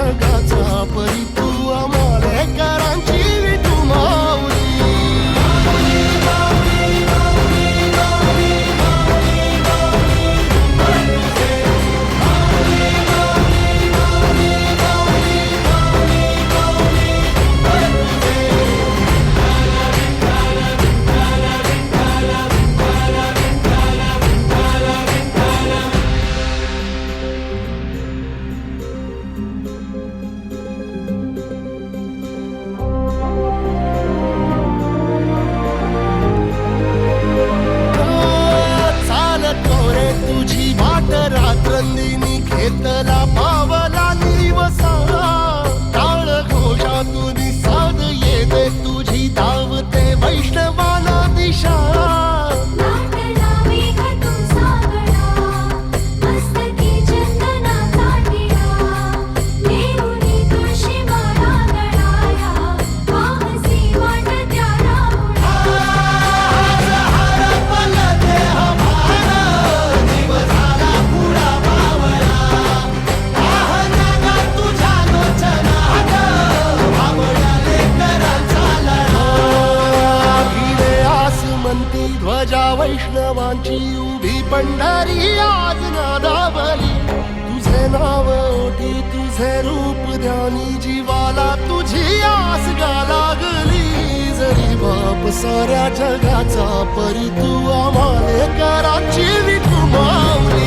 जगाचा परी तू आम्हाला करांची विठू माऊली. तुझी वाट रात्रंदिनी घेतला पावला दिवसा टाळ घोषातून साध येते तुझी धावते वैष्णवाना दिशा. ध्वजा वैष्णवांची उभी पंढरी आज नादावली. तुझे नाव ओटी तुझे रूप ध्यानी जीवाला तुझी आस गा लागली. जरी बाप साऱ्या जगाचा परी तू आम्हाला कराची विठू माऊली.